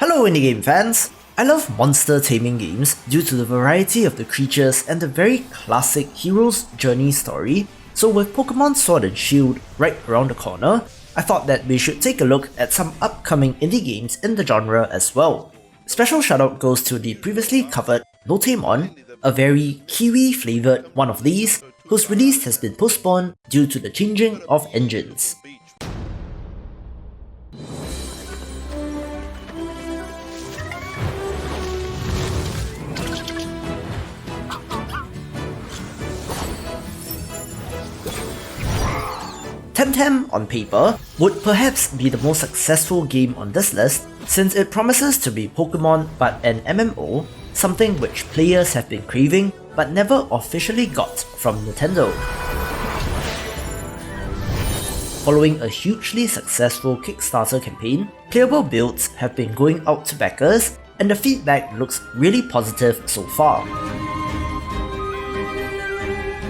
Hello indie game fans! I love monster taming games due to the variety of the creatures and the very classic hero's journey story, so with Pokemon Sword and Shield right around the corner, I thought that we should take a look at some upcoming indie games in the genre as well. Special shoutout goes to the previously covered Notamon, a very Kiwi flavoured one of these, whose release has been postponed due to the changing of engines. Temp Em, on paper, would perhaps be the most successful game on this list since it promises to be Pokemon but an MMO, something which players have been craving but never officially got from Nintendo. Following a hugely successful Kickstarter campaign, playable builds have been going out to backers and the feedback looks really positive so far.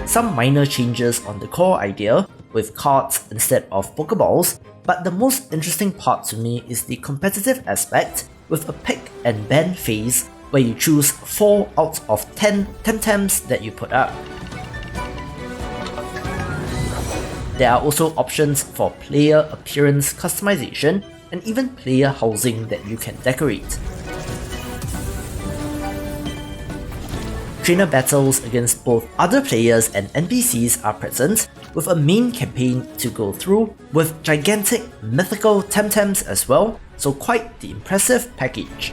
Some minor changes on the core idea, with cards instead of Pokeballs, but the most interesting part to me is the competitive aspect with a pick and ban phase where you choose 4 out of 10 Temp Ems that you put up. There are also options for player appearance customization and even player housing that you can decorate. Trainer battles against both other players and NPCs are present, with a main campaign to go through, with gigantic mythical Temp Ems as well, so quite the impressive package.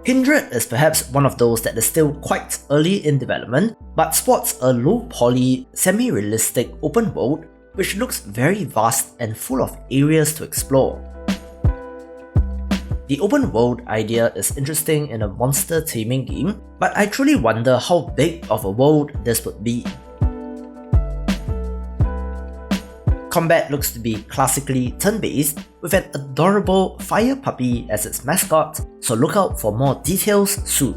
Kindred is perhaps one of those that is still quite early in development, but sports a low-poly, semi-realistic open world which looks very vast and full of areas to explore. The open world idea is interesting in a monster taming game, but I truly wonder how big of a world this would be. Combat looks to be classically turn-based, with an adorable fire puppy as its mascot, so look out for more details soon.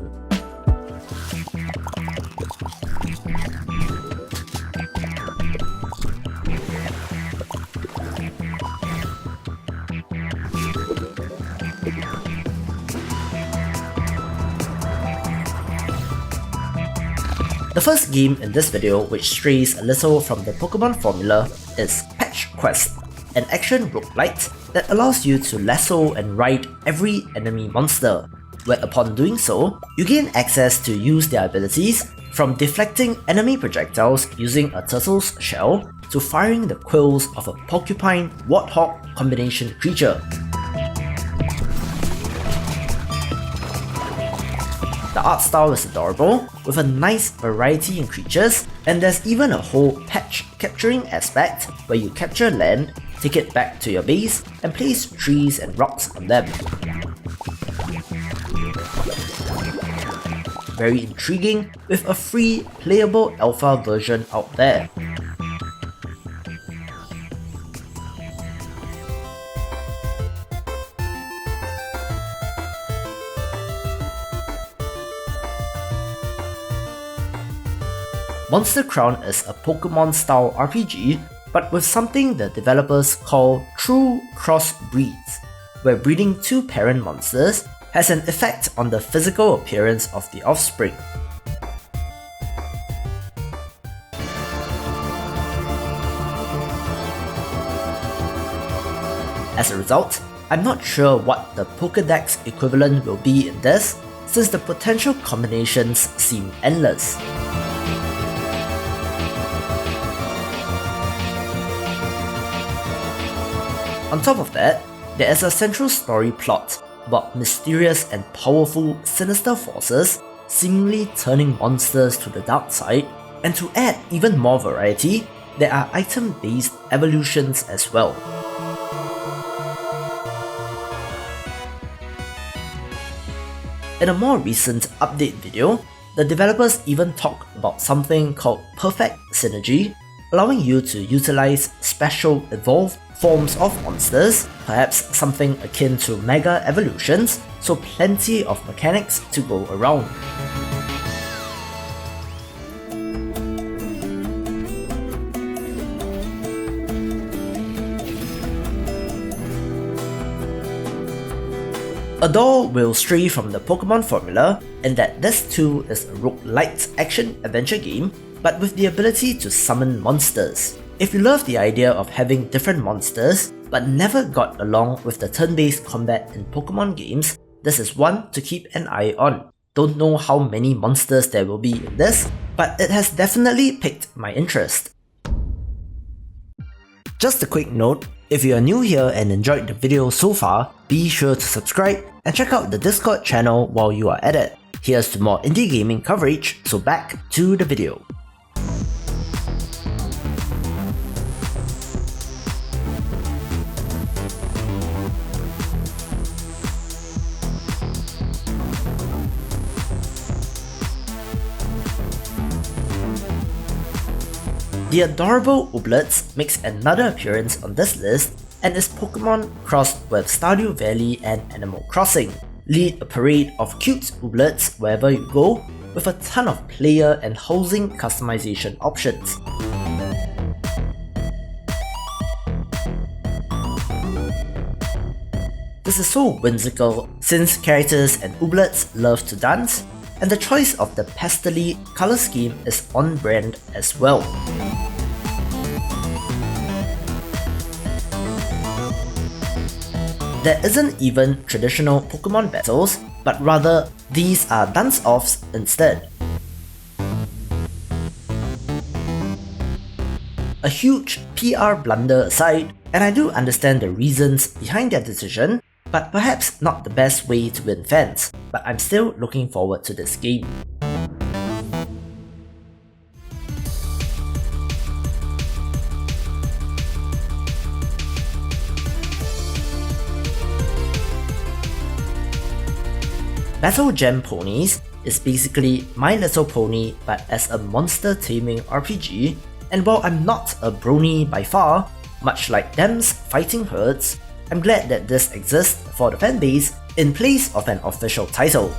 The first game in this video which strays a little from the Pokemon formula is Patch Quest, an action roguelite that allows you to lasso and ride every enemy monster, where upon doing so, you gain access to use their abilities, from deflecting enemy projectiles using a turtle's shell to firing the quills of a porcupine-warthog combination creature. The art style is adorable, with a nice variety in creatures, and there's even a whole patch capturing aspect where you capture land, take it back to your base, and place trees and rocks on them. Very intriguing, with a free playable alpha version out there. Monster Crown is a Pokemon-style RPG, but with something the developers call true crossbreeds, where breeding 2 parent monsters has an effect on the physical appearance of the offspring. As a result, I'm not sure what the Pokédex equivalent will be in this, since the potential combinations seem endless. On top of that, there is a central story plot about mysterious and powerful sinister forces seemingly turning monsters to the dark side, and to add even more variety, there are item-based evolutions as well. In a more recent update video, the developers even talked about something called perfect synergy, allowing you to utilize special evolved forms of monsters, perhaps something akin to Mega Evolutions, so plenty of mechanics to go around. Adore will stray from the Pokemon formula in that this too is a roguelite action-adventure game, but with the ability to summon monsters. If you love the idea of having different monsters, but never got along with the turn-based combat in Pokemon games, this is one to keep an eye on. Don't know how many monsters there will be in this, but it has definitely piqued my interest. Just a quick note, if you are new here and enjoyed the video so far, be sure to subscribe and check out the Discord channel while you are at it. Here's to more indie gaming coverage, so back to the video. The adorable Ooblets makes another appearance on this list and is Pokemon crossed with Stardew Valley and Animal Crossing. Lead a parade of cute Ooblets wherever you go, with a ton of player and housing customization options. This is so whimsical since characters and Ooblets love to dance, and the choice of the pastely colour scheme is on brand as well. There isn't even traditional Pokemon battles, but rather these are dance-offs instead. A huge PR blunder aside, and I do understand the reasons behind their decision, but perhaps not the best way to win fans, but I'm still looking forward to this game. Methyl Gem Ponies is basically My Little Pony but as a monster taming RPG, and while I'm not a brony by far, much like them's fighting herds, I'm glad that this exists for the fanbase in place of an official title.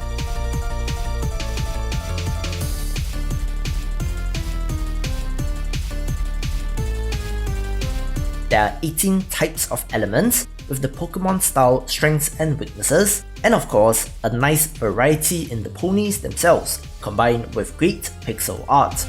There are 18 types of elements, with the Pokemon style strengths and weaknesses, and of course, a nice variety in the ponies themselves, combined with great pixel art.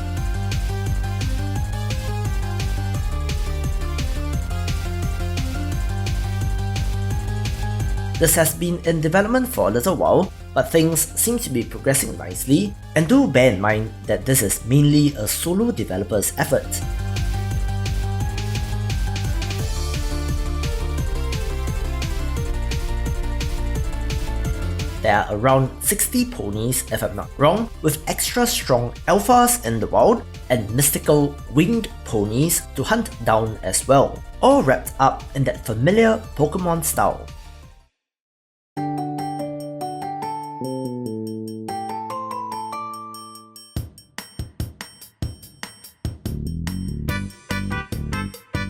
This has been in development for a little while, but things seem to be progressing nicely, and do bear in mind that this is mainly a solo developer's effort. There are around 60 ponies if I'm not wrong, with extra strong alphas in the wild and mystical winged ponies to hunt down as well, all wrapped up in that familiar Pokemon style.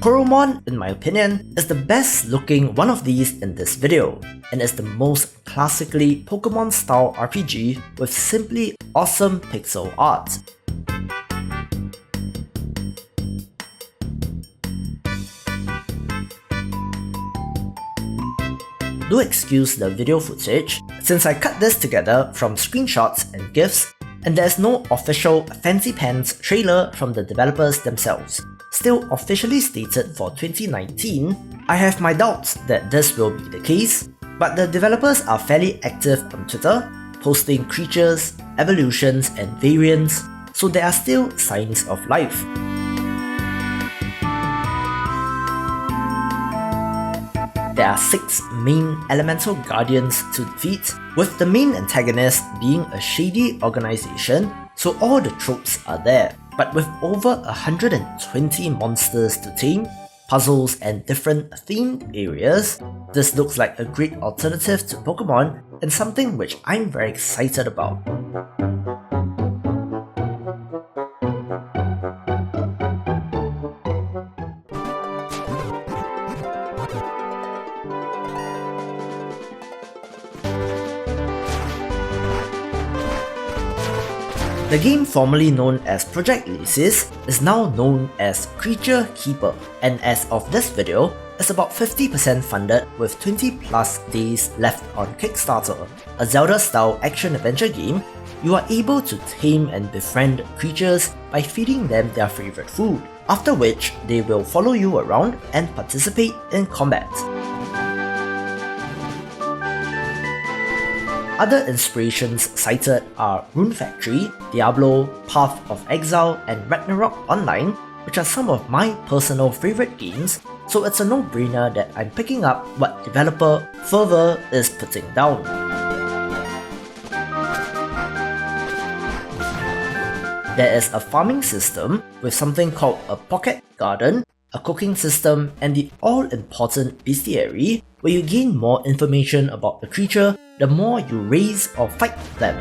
Koromon, in my opinion, is the best looking one of these in this video, and is the most classically Pokemon style RPG with simply awesome pixel art. Do excuse the video footage, since I cut this together from screenshots and GIFs, and there's no official Fancy Pants trailer from the developers themselves. Still officially stated for 2019, I have my doubts that this will be the case, but the developers are fairly active on Twitter, posting creatures, evolutions, and variants, so there are still signs of life. There are 6 main elemental guardians to defeat, with the main antagonist being a shady organization, so all the tropes are there. But with over 120 monsters to tame, puzzles and different themed areas, this looks like a great alternative to Pokemon and something which I'm very excited about. The game formerly known as Project Lysis is now known as Creature Keeper, and as of this video, is about 50% funded with 20 plus days left on Kickstarter. A Zelda-style action-adventure game, you are able to tame and befriend creatures by feeding them their favorite food, after which they will follow you around and participate in combat. Other inspirations cited are Rune Factory, Diablo, Path of Exile, and Ragnarok Online, which are some of my personal favorite games, so it's a no-brainer that I'm picking up what developer Fervor is putting down. There is a farming system with something called a pocket garden, a cooking system, and the all-important bestiary, where you gain more information about the creature the more you raise or fight them.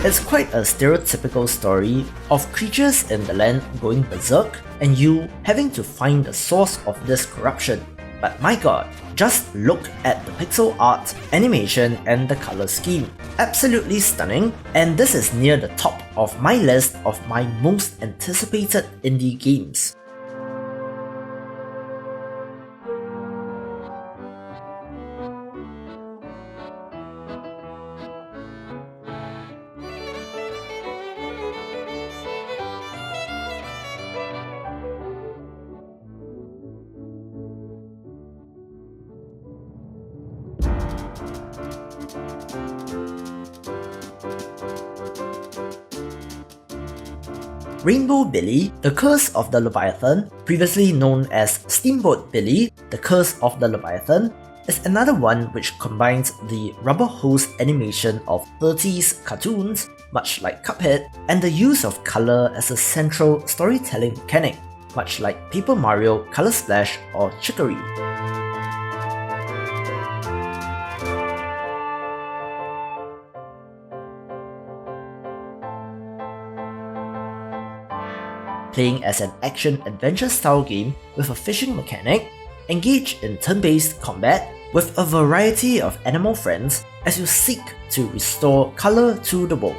It's quite a stereotypical story of creatures in the land going berserk and you having to find the source of this corruption. But my god, just look at the pixel art, animation, and the color scheme. Absolutely stunning, and this is near the top of my list of my most anticipated indie games. Rainbow Billy, The Curse of the Leviathan, previously known as Steamboat Billy, The Curse of the Leviathan, is another one which combines the rubber hose animation of 30s cartoons, much like Cuphead, and the use of color as a central storytelling mechanic, much like Paper Mario, Color Splash, or Chicory. Playing as an action-adventure style game with a fishing mechanic, engage in turn-based combat with a variety of animal friends as you seek to restore color to the world.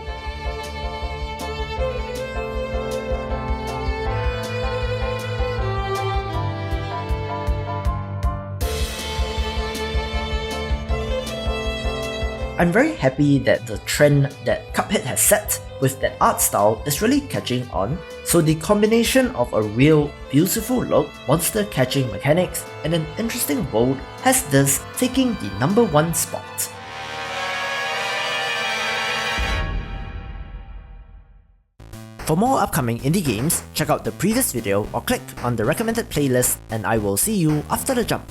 I'm very happy that the trend that Cuphead has set with that art style is really catching on, so the combination of a real beautiful look, monster catching mechanics, and an interesting world has this taking the #1 spot. For more upcoming indie games, check out the previous video or click on the recommended playlist, and I will see you after the jump.